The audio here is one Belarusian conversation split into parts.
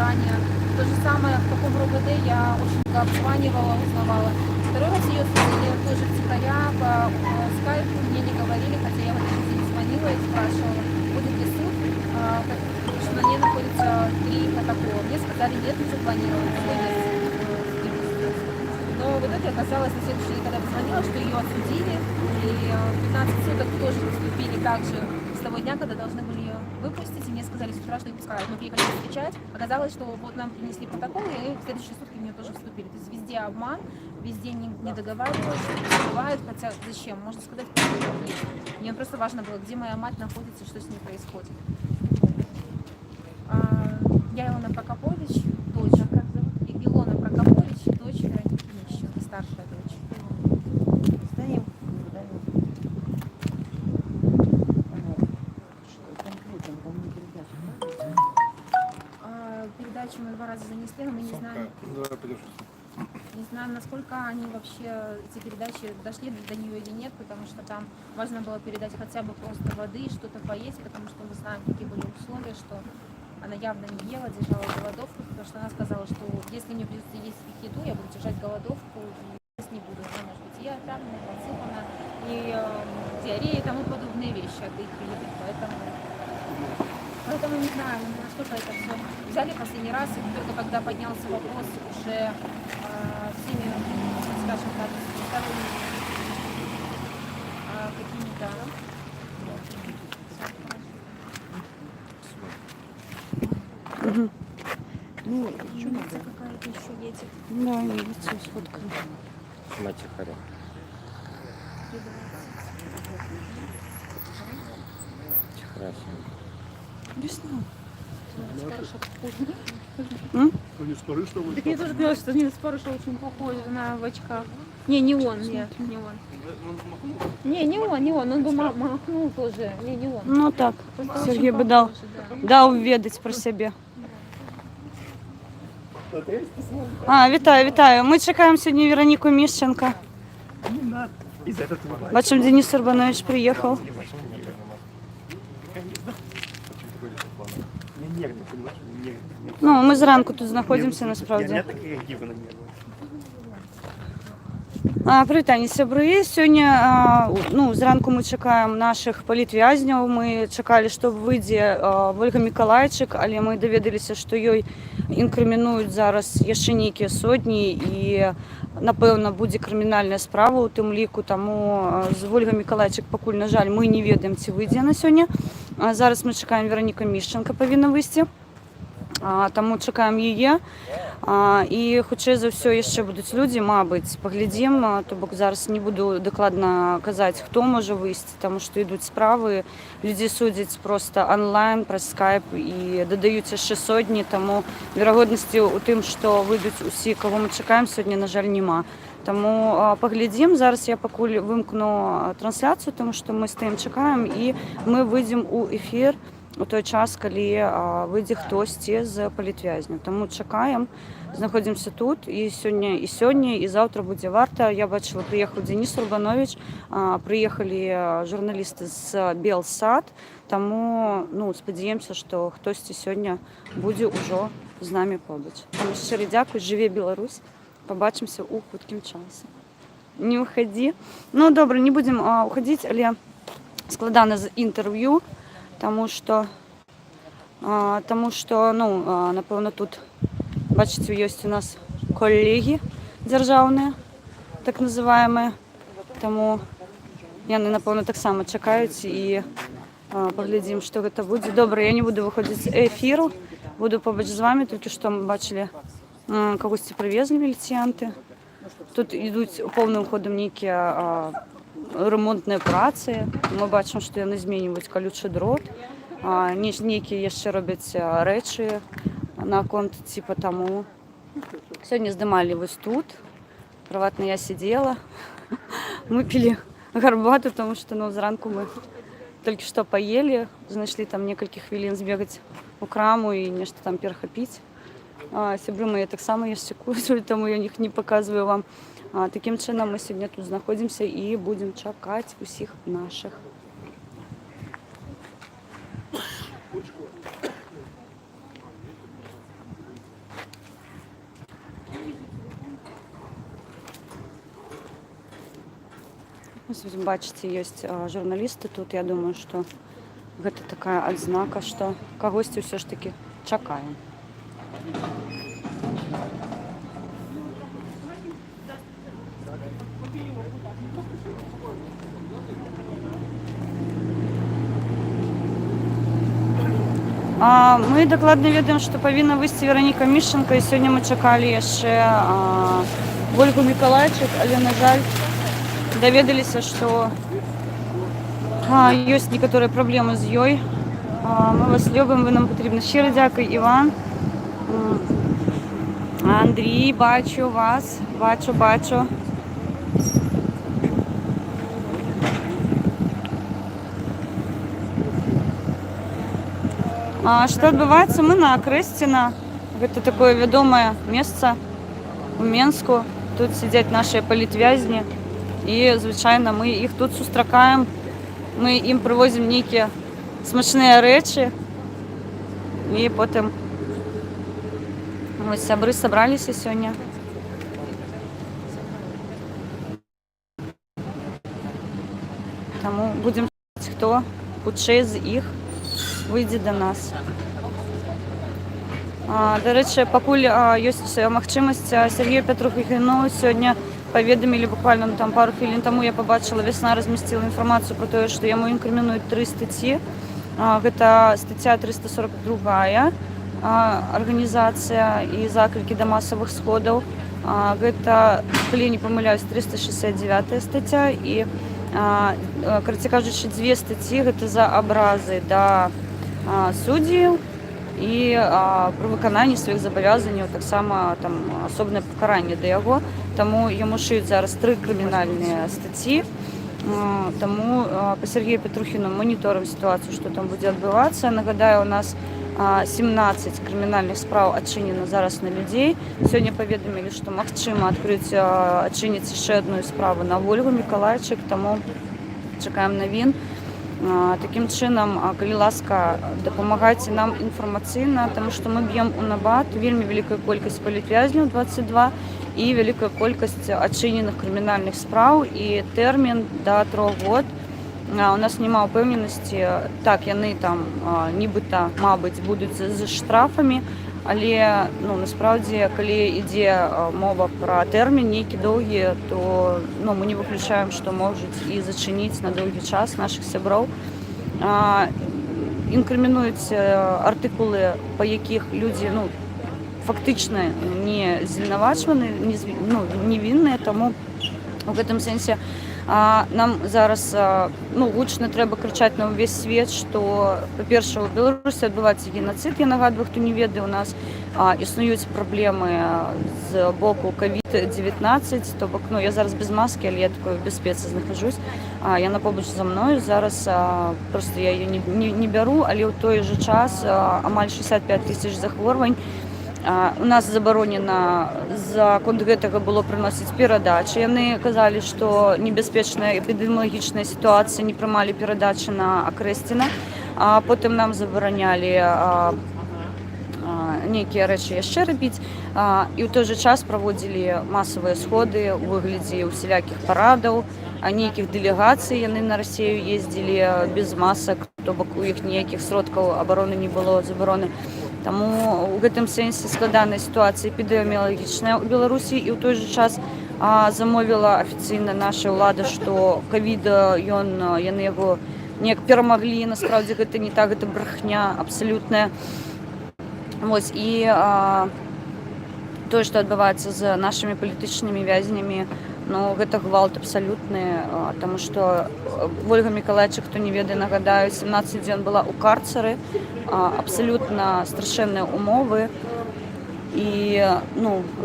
заранее. То же самое в каком РОВД я очень много обзванивала, узнавала. Второй раз ее судили тоже втихаря по скайпу, мне не говорили, хотя я в этот день звонила и спрашивала, будет ли суд, что на ней находится 3 протокола. Мне сказали, нет, не запланировано, сегодня но в итоге оказалось на следующий день, когда я позвонила, что ее осудили, и 15 суток тоже наступили также с того дня, когда должны были ее выпустить, и мне сказали с утра, что не пускают. Мы приехали встречать, оказалось, что вот нам принесли протокол, и в следующие сутки в нее тоже вступили. То есть везде обман, везде не договариваются, бывает, хотя зачем, можно сказать, есть. Мне просто важно было, где моя мать находится, что с ней происходит. Я Илона Прокопович, дочь. Как зовут? Илона Прокопович, дочь Вероники Мищенко, старшая дочь. Стоим. Передачу мы 2 раза занесли, но мы не знаем, насколько они вообще, эти передачи, дошли до нее или нет, потому что там важно было передать хотя бы просто воды, что-то поесть, потому что мы знаем, какие были условия, что она явно не ела, держала голодовку, потому что она сказала, что если мне придется есть их еду, я буду держать голодовку и есть не буду. Она может быть и отравлена, подсыпана, и диарея и тому подобные вещи от их еды. Поэтому не знаю, насколько это все взяли последний раз, и только когда поднялся вопрос уже всеми, скажем так, сторонними какими-то Ну, какая-то еще едет. да, лицо сфоткаю. Матихаря. Не знаю. Они скажи, что вы... Так я тоже говорила, что Нина Споруша очень похожа на в очках. Не он, нет, не он. Не он, он бы махнул тоже. Не он. Ну так, Просто Сергій очень би дав, похожи, да. дав віддати про себе. Вітаю. Ми чекаємо сьогодні Вероніку Міщенко. Бачимо, Денис Урбанович приїхав. Ну, ми зранку тут знаходимося, насправді. Привітання, сябри. Сьогодні зранку ми чекаємо наших політв'язнів. Ми чекали, що вийде Ольга Миколайчик, але ми довідалися, що їй інкримінують зараз ще ніякі сотні і, напевно, буде кримінальна справа у тим ліку. Тому з Ольгою Миколайчик, поки, на жаль, ми не ведаємо, чи вийде на сьогодні. Зараз ми чекаємо Вероніку Міщенко, повинна вийти. Тому чекаємо її. І, хоча за все, ще будуть люди, мабуть, поглядимо. Тобто зараз не буду докладно казати, хто може вийти, тому що йдуть справи. Люди судять просто онлайн, через скайп і додаються ще сотні, тому вірогідності у тим, що вийдуть усі, кого ми чекаємо, сьогодні, на жаль, нема. Тому поглядимо. Зараз я поки вимкну трансляцію, тому що ми стоїмо, чекаємо, і ми вийдемо у ефір у той час, коли вийде хтось з політв'язнів. Тому чекаємо, знаходимося тут, і сьогодні, і завтра буде варта. Я бачила, приїхав Денис Урбанович, приїхали журналісти з Белсат, тому сподіваємося, що хтось сьогодні буде вже з нами побач. Тому щиро дякую, живе Білорусь, побачимося у хуткім часі. Не уходи. Ну, добре, не будемо уходити, але складане з інтерв'ю. Тому що, напевно, тут, бачите, є у нас колеги державні, так називаємо. Тому вони, напевно, так само чекають і поглядимо, що це буде. Добре, я не буду виходити з ефіру, буду побач з вами. Тільки що ми бачили, когось привезли міліціянти. Тут йдуть повним ходом ніякі ремонтні праці. Ми бачимо, що вони змінюють колючий дрот. Ніякі ще роблять речі на конт, типу тому. Сьогодні знімали ось тут. Приватно я сиділа. Ми пили гарбату, тому що зранку ми тільки що поїли. Знайшли там кілька хвилин збігати у краму і нещо там перехопити. Сябри мої так само є секунд, тому я їх не показую вам. Таким чином ми сьогодні тут знаходимося і будемо чекати усіх наших. Ось вы бачыце, ёсць журналісты тут. Я думаю, што гэта такая адзнака, што кагосьці ўсё ж такі чакаем. Мы дакладна ведаем, што павінна выйсці Вераніка Мішченка, і сёння мы чакалі яшчэ Ольгу Мікалайчык, але, на жаль, даведаліся, што ёсць некаторыя праблемы з ёй. Мы вас любім, вы нам патрэбны. Шчыра дзякуй, Іван. Андрій, бачу вас, бачу. Што адбываецца? Мы на Акрэсціна. Гэта такое вядомае месца у Менску. Тут сядзяць нашыя палітвязні. І, звычайна, мы іх тут сустракаем. Мы ім прывозім нейкія смачныя рэчы. І потым вось сябры сабраліся сёння. Таму будзем чакаць, хто хутчэй з іх выйдзе да нас. Дарэчы, пакуль ёсць магчымасць, Сергею Петрухіну сёння паведамілі буквально там пару хвілін таму, я пабачыла, Вясна размясціла інфармацыю пра тое, што яму інкрымінуюць 3 статці. Гэта стацця 342 арганізацыя і заклікі да масавых сходаў. Гэта, калі я не памыляюсь, 369 стацця і, карацей кажучы, 2 статці гэта за абразы да суддзяў і пры выкананні сваіх забавязанняў таксама там асобнае пакаранне да яго. Таму яму шыюць зараз 3 крымінальныя статці. Таму па Сергею Петрухіну моніторым сітуацыю, што там будзе адбывацца. Нагадаю, у нас 17 крымінальных спраў адчынена зараз на людзей. Сёння паведамілі, што магчыма адчыніць яшчэ адну справу на Ольгу Мікалайчык, таму чакаем навін. Такім чынам, калі ласка, дапамагайце нам інфармацыйна, таму што мы б'ем у набат вельмі вялікая колькасць палітвязняў 22 і вялікая колькасць адчыненых крымінальных спраў і тэрмін да 3 год. У нас няма ўпэўненасці, так, яны там нібыта, мабыць, будуць з штрафамі, але насправдзе, калі ідзе мова пра тэрмін нейкі доўгі, то мы не выключаем, што можуць і зачыніць на доўгі час нашых сяброў. Інкрымінуюць артыкулы, па якіх людзі фактычна не звінавачваны, невінныя, таму у гэтым сэнсе нам зараз гучна трэба крычаць на ўвесь свет, што, па-першае, у Беларусі адбываецца генацыд. Я нагадваю, хто не ведае, у нас існуюць праблемы з боку COVID-19, то бок, я зараз без маскі, але я такой в бяспецы знаходжусь. Яна побач за мною, зараз проста я яе не бяру, але ў той жа час амаль 65 000 захворвань. У нас забаронена закон гэтага было прыносіць перадачы. Яны казалі, што небяспечная эпідэміялагічная сітуацыя, не прымалі перадачы на Акрэсціна. Потым нам забаранялі нейкія рэчы яшчэ рабіць. І ў той жа час праводзілі масавыя сходы ў выглядзе усялякіх парадаў, нейкіх дэлегацый. Яны на Расію ездзілі без масак, то бок у іх ніякіх сродкаў абароны не было, забароны. Таму ў гэтым сэнсе складаная сітуацыя эпідэміялагічная ў Беларусі, і ў той жа час замовіла афіцыйна наша ўлада, што ковід яны яго неяк перамаглі. Насправдзе гэта не так, гэта брахня абсалютная. Вось, і тое, што адбываецца з нашымі палітычнымі вязнямі, гэта гвалт абсалютны, таму што Ольга Мікалайчык, хто не ведае, нагадаю, 17 дзён была ў карцары, абсалютна страшэнныя умовы, і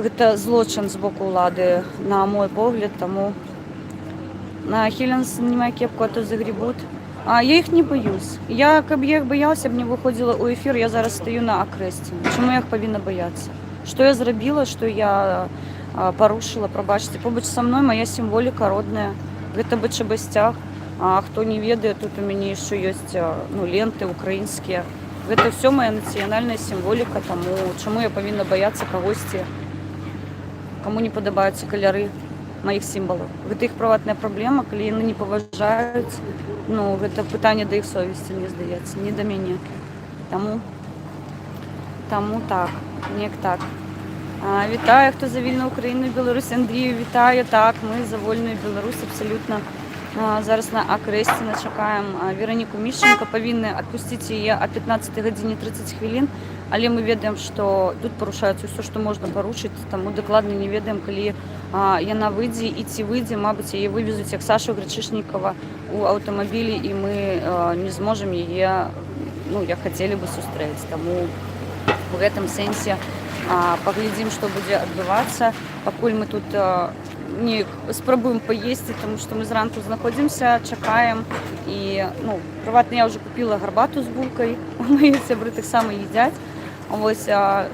гэта злочин з боку ўлады, на мой погляд, таму на Хеленс снимай кепку, а то загребут. Я іх не боюсь. Каб я іх баялася, б не выходзіла ў эфір, я зараз стаю на Акрэсціна. Чаму я іх павінна баяцца? Што я зрабіла, што я парушыла, прабачце. Побач са мной моя сімволіка родная. Гэта БЧБ-сцяг. Хто не ведае, тут у мяне яшчэ ёсць ленты украінскія. Гэта ўсё моя нацыянальная сімволіка, таму чаму я павінна баяцца кагосьці, каму не падабаюцца каляры маіх сімвалаў. Гэта іх прыватная праблема, калі яны не паважаюць, ну, гэта пытанне да іх совесці, мне здаецца, не да мяне. Таму так, неяк так. Вітаю, хто за вільную Україну і Беларусь. Андрію, вітаю, так, ми за вольную Беларусь абсолютно. Зараз на Акрэсціна чакаем Вераніку Мішченко, павінны адпусціць яе о 15 гадзіне 30 хвілін, але мы ведаем, што тут парушаецца ўсё, што можна парушыць, таму дакладна не ведаем, калі яна выйдзе і ці выйдзе, мабыць, яе вывезуць як Сашу Грачышнікова у аўтамабілі, і мы не зможам яе, ну, як хацелі бы сустрэць. Таму у гэтым сэнсе паглядзім, што будзе адбывацца, пакуль мы тут не спрабуем паесці, тому што мы зранку знаходзімся, чакаем, і, ну, прыватна я ўжо купіла гарбату з булкай, мои сябры таксама едзяць. Вось,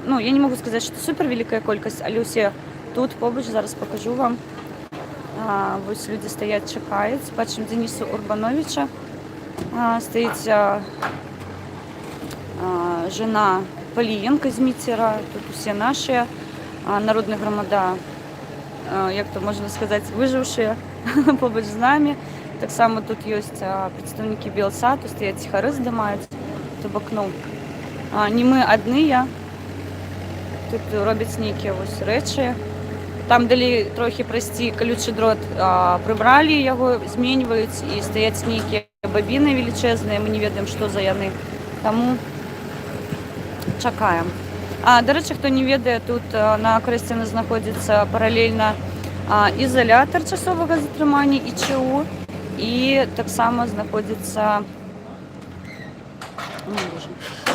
ну, я не могу сказаць, што супер вялікая колькасць, але ўсе тут побач, зараз пакажу вам. Вось людзі стаяць, чакаюць. Бачым Денису Урбановича, стаіць жена Паліенка з Міцера, тут усе нашыя, народная грамада, як то можна сказаць, выжыўшыя побач з намі. Таксама тут ёсць прадстаўнікі Белсату, стаяць ціхары здымаюць, то бок, ну, не мы адныя, тут робяць нейкія вось рэчы. Там далі трохі прайсці калючы дрот, прыбралі яго, зменьваюць, і стаяць нейкія бабіны велічэзныя, мы не ведаем, што за яны. Таму чакаем. До рэчы, хто не ведае, тут на Акрэсціна знаходзіцца паралельна ізалятар часовага затрымання ІЧУ, і таксама знаходзіцца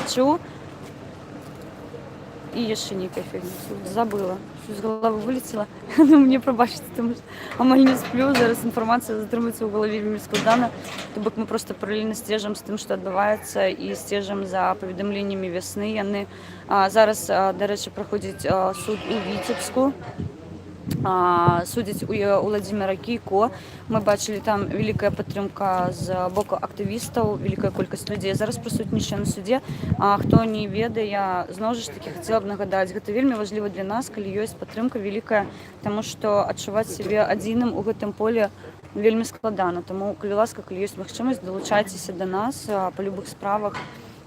ІЧУ і яшчэ нейкая фігня. Забыла, з галавы вылецела. Ну, мне прабачыце, тому што амаль не сплю, зараз інфармацыя затрымаецца ў галаве вельмі складана. То бок мы проста паралельна сцежам з тым, што адбываецца, і сцежам за паведамленнямі вясны. Яны зараз, дарэчы, праходзіць суд у Віцебску, судзяць у Уладзіміра Кійко. Мы бачылі там вялікая падтрымка з боку актывістаў, вялікая колькасць людзей зараз прысутнічае на судзе. Хто не ведае, зноў жа ж такі хацела б нагадаць, гэта вельмі важліва для нас, калі ёсць падтрымка вялікая, таму што адчуваць сябе адзіным у гэтым поле вельмі складана. Таму, калі ласка, калі ёсць магчымасць, далучайцеся да нас па любых справах.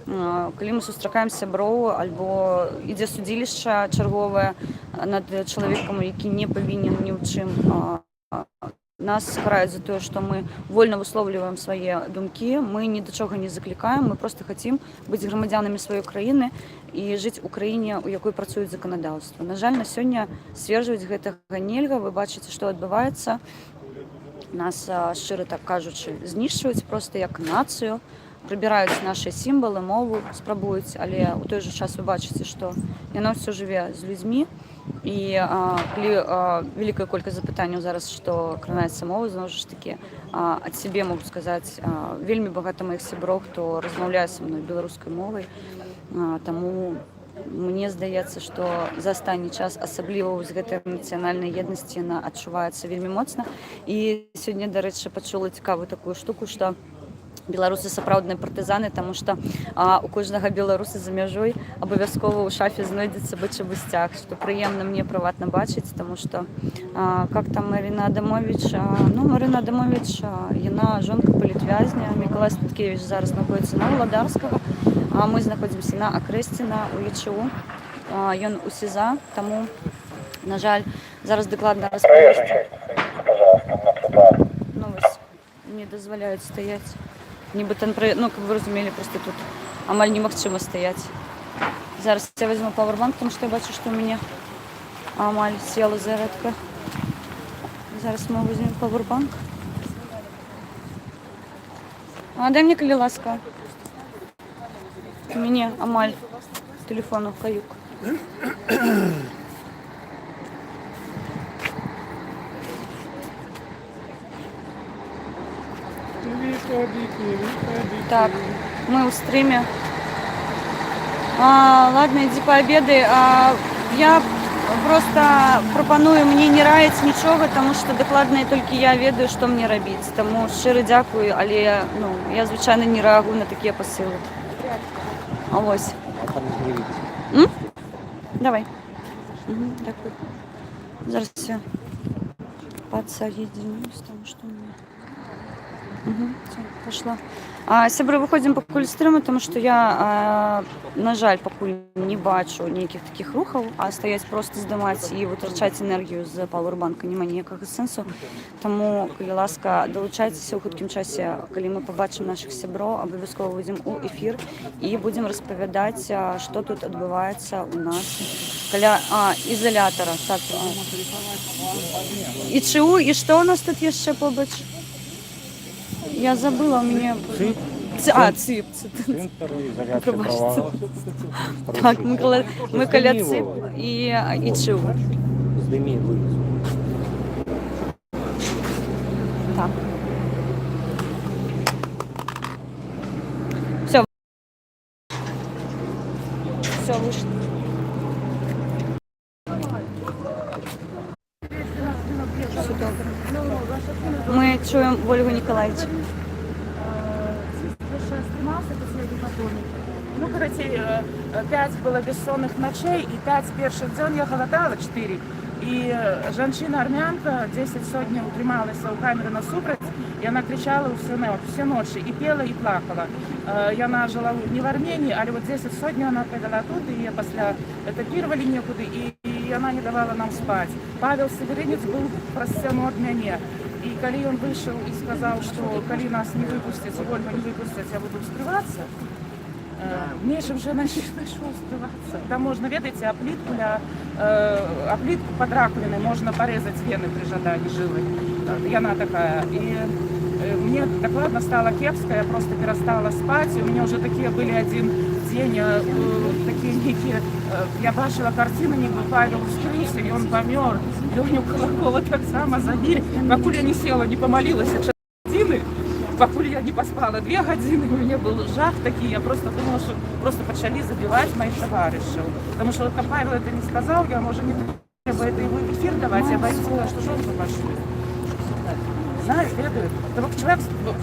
Калі мы сустракаем сяброў, альбо ідзе судзілішча чарговае над чалавекам, які не павінен ні ў чым, нас караюць за тое, што мы вольна выслоўліваем свае думкі, мы ні да чога не заклікаем, мы проста хацім быць грамадзянамі сваёй краіны і жыць у краіне, у якой працуюць заканадаўства. На жаль, на сёння сцверджваць гэтага нельга, вы бачыце, што адбываецца. Нас, шчыра так кажучы, знішчваюць проста як нацыю, прыбіраюць нашы сімвалы, мову спрабуюць, але ў той жа час вы бачыце, што яна ўсё жыве з людзьмі. І калі вялікая колькасць запытанняў зараз, што кранаецца мова, зноў ж такі ад сябе могу сказаць, вельмі багата маіх сяброў, хто размаўляе са мной беларускай мовай. Таму мне здаецца, што за астатні час асабліва з гэтай нацыянальнай еднасці яна адчуваецца вельмі моцна. І сёння, дарэчы, пачула цікавую такую штуку, што беларусы сапраўдныя партызаны, таму што у кожнага беларуса за мяжой абавязкова ў шафе знойдзецца бычавы сцяг, што прыемна мне прыватна бачыць, таму што как там Марина Адамович, ну, Марина Адамович, яна жонка палітвязня, Мікалай Статкевіч зараз знаходзіцца на Владарскага, а мы знаходзімся на Акрэсціна у ІЧУ, ён у СІЗА, таму, на жаль, зараз дакладна распавесці. Ну, вось, не дазваляюць стаяць. Нібыта, ну, каб вы разумелі, проста тут амаль немагчыма стаяць. Зараз я возьму павербанк, тому што я бачу, што ў мяне амаль села зарядка. Зараз мы возьмем павербанк. Дай мне, калі ласка. У мяне амаль тэлефону каюк. Так, мы у стриме. Ладно, иди пообедай. Я просто прапаную мне не раіць нічога, тому што дакладна толькі я ведаю, што мне рабіць. Таму шчыра дзякую, але я звычайна не рэагую на такія пасылы. Вось. Давай. Дякую. Зараз все. Подсоединюсь, там что у меня. Угу, все, пошла. Сябри, виходимо покуль стріму, тому що я, на жаль, покуль не бачу ніяких таких рухів, а стоять просто здимати і витрачати енергію з павербанка немає ніякого сенсу. Тому, коли ласка, долучайтеся у хуткім часі, коли ми побачимо наших сябров, обов'язково вийдемо у ефір і будемо розповідати, що тут відбувається у нас біля ізолятора. Так, і ЧУ, і що у нас тут є ще побач? Я забыла, у меня... ЦИП. ЦИП. Центр изоляции Пробачте. права. Так, ми коля ЦИП і ЧУ. Сними вывеску. Так. Все. Все, вийшло. Все добре. Ми чуємо Ольгу Ніколаївичу. Ну, короче, 5 было бессонных ночей, и 5 перших дзён я голодала, 4. И женщина-армянка 10 сотни утрималась у камеры насупраць, и она кричала все ночи, и пела, и плакала. И она жила не в Армении, а вот 10 сотни она провела тут, и ее после этапировали некуда, и она не давала нам спать. Павел Северинец был просцену от меня. И коли он вышел и сказал, что коли нас не выпустят, Ольга не выпустят, я буду скрываться, мне же вже знайшов скрываться. Там можно, ведаете, а плитку под раковиной можно порезать вены при жадании жилы. Яна такая. И мне докладно стало кепско, я просто перестала спать. И у меня уже такие были один день, такие некие, я бачила картину, ніби Павел вскрився, и он помер. Леню Колокола так само забили. Покуль я не села, не помолилась, покуль я не поспала 2 годины, у меня был жах такий, я просто думала, что просто почали забивать моих товарищей. Потому что вот Павел это не сказал, я, может, не треба это его в эфир давать, я боюсь, что жопу пошлю. Знаешь, следует.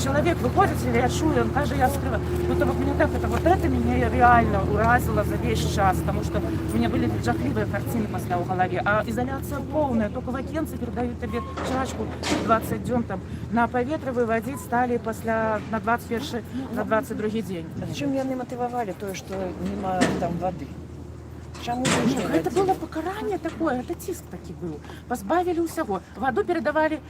Человек выходит, или я чую, он каже, я скрываю. Ну, то вот меня так, это меня реально уразило за весь час, потому что у меня были жахливые картины после в голове. А изоляция полная, только вакенцы передают тебе чашку 20 днем там. На поветрие выводить стали после на 21 на 22 день. А чим вони мотивували то, що немає там води? Чому Это было покарание такое, это тиск таки был. Позбавили усего. Воду передавали,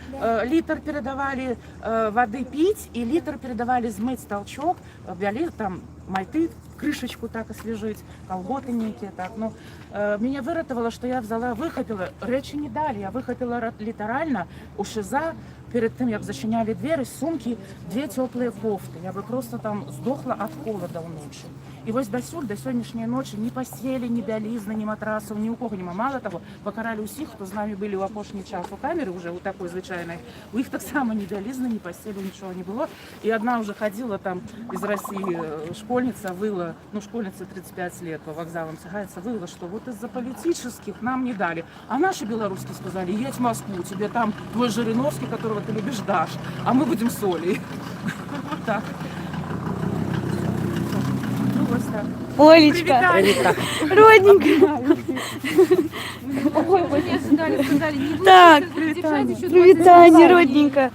литр передавали воды пить, и литр передавали змыть толчок, ввели там майты, крышечку так освежить, колготы некие так. Ну, меня выратовало, что я взяла, выхопила, речи не дали, я выхопила литерально у ШИЗа, перед тем, як зачиняли двери, з сумки 2 теплые кофты. Я бы просто там сдохла от холода ночью. И вот до сьогоднішньої ночі ні постелі, ні білизни, ні матрасів, ні у кого нема. Мало того, покарали усіх, хто з нами були у опошній час у камері, вже у такої звичайної. У них так само ні білизни, ні постелі, нічого не було. І одна вже ходила там із Росії, школьниця вила, ну школьница 35 лет по вокзалам цыгается, вила, что вот из-за политических нам не дали. А наши белорусские сказали, едь в Москву, тебе там твой Жириновский, которого ты любишь, дашь, а мы будем с Олей. Вот так. Олечка, родненькая. Ой, вы не ожидали, сказали, не Так, выпустят, держать еще 20 привітання, минут. родненька.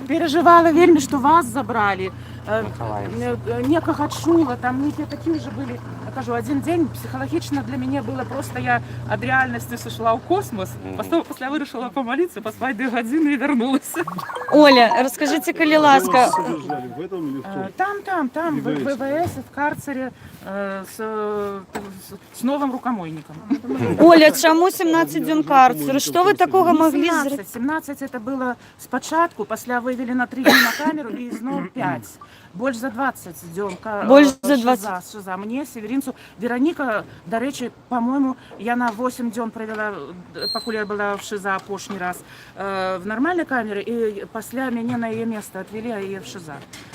Переживала вельми, что вас забрали. Николаевич. Некого отшула, там некие такие же были. Я кажу, один день психологично для меня было просто, я от реальности сошла в космос, потом после вирішила помолиться, поспать 2 годины и вернулась. Оля, розкажіть, коли ласка. Содержали в этом или в том? Там, в ВВС. ВВС, в карцере с новым рукомойником. Оля, чому 17 днів карцеру? Що ви такого Не могли 17, зробити? 17 это было спочатку, после вывели на 3 дня на камеру и знов 5. Больше за 20 днем. Больше за 20. Шиза. Мне, Северинцу, Вероніка, до речі, по-моему, я на 8 днем провела, поки я была в ШИЗа пошний раз, в нормальной камере, и после меня на ее место отвели, а ее в ШИЗа.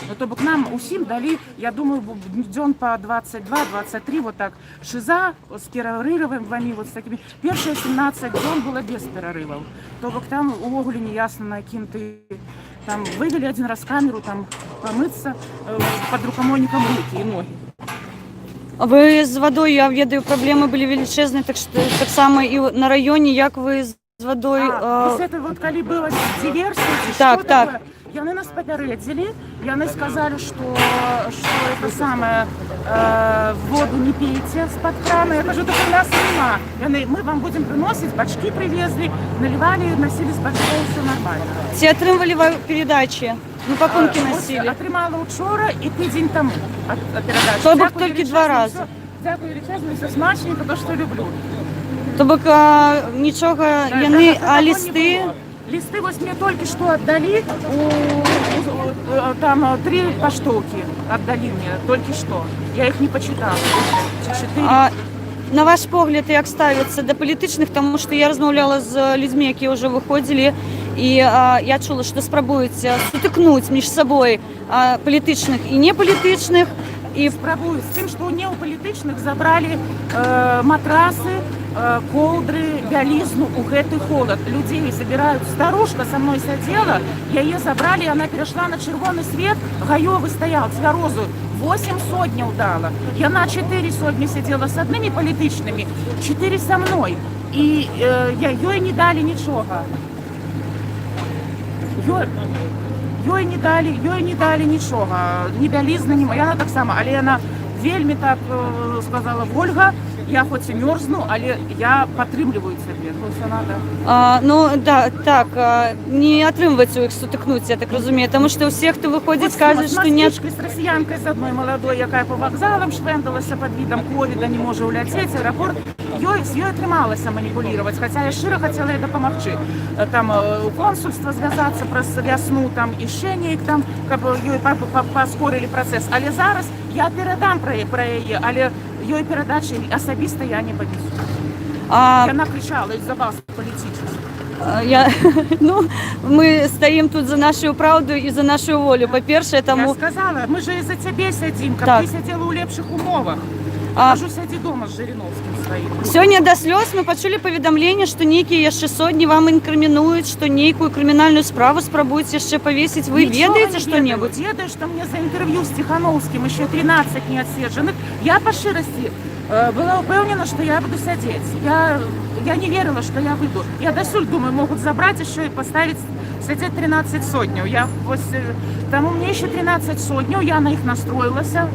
Но то бы к нам усім дали, я думаю, днем по 22-23, вот так, ШИЗа с перерывами, вот с такими. Первые 17 днем было без перерывов. То бы там у Оголі не ясно, на ким ты там вывели один раз камеру, там помыться, под рукомойником руки и ноги. Ви з водою, я ведаю, проблеми були величезні, так само і на районі, як ви з водою. Ось це вот коли була диверсія, Так, що так. таке? Яны нас попередили, яны сказали, что это самое, воду не пейте с-под крана. Я кажу, так у нас нема. Мы вам будем приносить, бачки привезли, наливали, носили с бачков, все нормально. Ці отримували передачі? Ну, пакунки носили? Отримала вчора і тиждень тому от передачі. То бок Дякую тільки величезно, два рази. все- Дякую величезно, все смачненько, то, що люблю. То бок нічого, яны, а листи? Листы вот мне только что отдали, там 3 поштовки отдали мне, только что. Я их не почитала. 4. На ваш погляд, як ставляться до політичних, тому що я розмовляла з людьми, які вже виходили, і я чула, що спробують сутикнути між собою політичних і неполітичних. И спробую с тем, что у неополитичных забрали матрасы, колдры, бялизну, у гэты холод. Людей забирают. Старушка со мной сидела, ее забрали, она перешла на червоный свет, гаёвый стоял, цвярозу. 8 сотняў дала. Я на 4 сотни сидела с одними політичными, 4 со мной. И ёй не дали ничего. Ёй не дали нічого, ні бялізни, ні моя, так само, але яна вельмі так сказала, Ольга, я хоч і мерзну, але я підтримую цябе, то все надо. Ну, да, так, не отримується у їх сутикнути, я так розумію, тому що всі, хто виходить, кажуть, що ні. З росіянкою, з одною молодою, яка по вокзалам швендалася під видом ковіда, не може улетіти, аеропорт. З ёй атрымалася маніпулировать, хотя я шчыра хотела ей дапамагчы. Там у консульства звязаться праз вясну, там яшчэ неяк там, каб ёй паскорылі працэс. Але зараз я перадам пра яе, але ёй перадачы асабіста я не панесу. Яна кричала из-за вас політичних. Ну, ми стоїмо тут за нашу правду і за нашу волю. По-перше, тому... Я сказала, ми ж і за тебе сидим, каб Так. ти сидела у лепших умовах. Кажу, сиди дома з Жириновским своим. Сёння да слёз мы пачулі паведамленне, што нейкія яшчэ сотні вам інкрымінуюць, што нейкую крымінальную справу спрабуюць яшчэ павесіць. Вы ведаеце што-небудзь? Ведаю, что мне за интервью с Тихановским еще 13 неотсерженных. Я по шчырасці была упэўнена, что я буду сядзець. Я не верила, что я выйду. Я дасюль думаю, могут забрать еще и поставить сядзець 13 сотняў. Тому мне еще 13 сотняў, я на их настроилася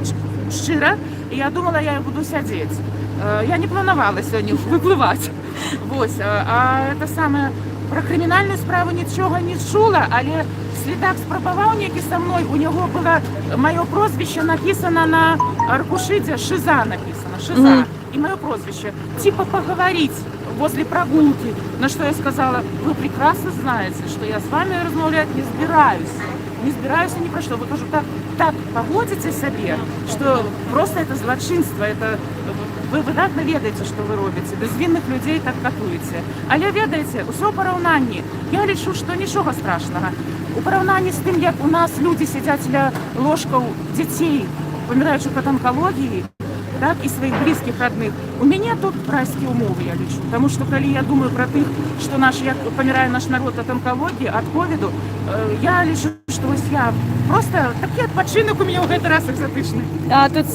шчыра, и я думала, я буду сядзець. Я не планавала сёння выплывать. А это самое, про крымінальную справу нічога не чула, але следак спрабаваў некі са мной, у него было мое прозвище написано на аркушыдзе, Шиза написано, Шиза, и мое прозвище, типа поговорить возле прогулки, на что я сказала, вы прекрасно знаете, что я с вами размовлять не збираюсь. Не збираюсь ни про что. Вы кажу, так поводите себе, что просто это злочинство, это вы выдатно ведаеце, что вы робіце, безвинных людей так катуеце. Але ведаеце, усё ў параўнанні. Я лічу, што нічога страшнага. У параўнанні з тым, як у нас люди сядзяць ля ложкаў дзяцей, паміраючых ад онкалогіі, так, і сваіх блізкіх родных. У мяне тут райскія умовы, я лічу. Таму што калі я думаю пра тых, што як памірае наш народ ад онкалогіі, ад ковіду, я лічу, што вось я просто такі адпачынак у мяне ў гэты раз экзатычны. Тут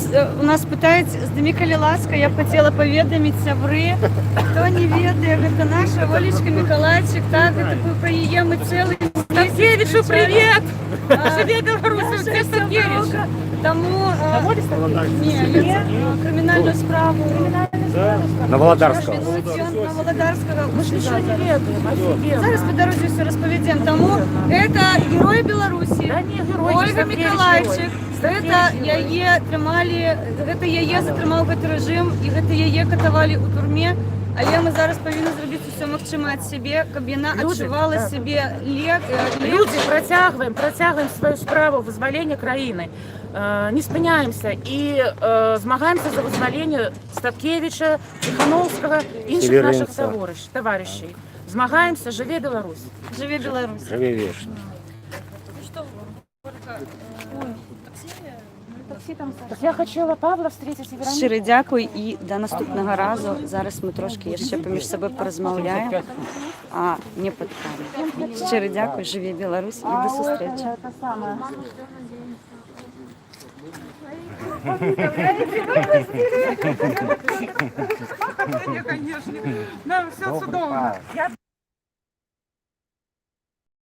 у нас пытаюць, здымі, калі ласка, я б хацела паведаміць сябры, хто не ведае, гэта наша Олечка Миколайчик, так, гэта пра яе мы цэлы Статкевічу, привет! Жыве Беларусі, Наша це Статкевіч. Тому кримінальну справу На Володарського. на Володарського. Ми ж нічого не ведаємо. Зараз по дорозі все розповідемо. Тому це герой Білорусі, Да не, герой, Ольга Статкевич Миколайчик. герой. Гэта яе трымалі, гэта яе затрымаў гэты рэжым і гэта яе катавалі ў турме. Але мы зараз павінны зрабіць усё магчымае ад сябе, каб яна адчувала сябе Люди, працягваем сваю справу вызвалення краіны. Не спыняемся і змагаемся за вызваленне Статкевіча, Тихановскага, іншых наших товарищей. Змагаемся, жыве Беларусь. Жыве Беларусь. Жыве вечна. Я хотела Павла встретить и Веронику. Щиро дякую і до наступного разу. Зараз ми трошки ще поміж собою порозмовляємо, а не під камерою. Щиро дякую, живі Білорусь і до зустрічі. Конечно. Да, все чудово.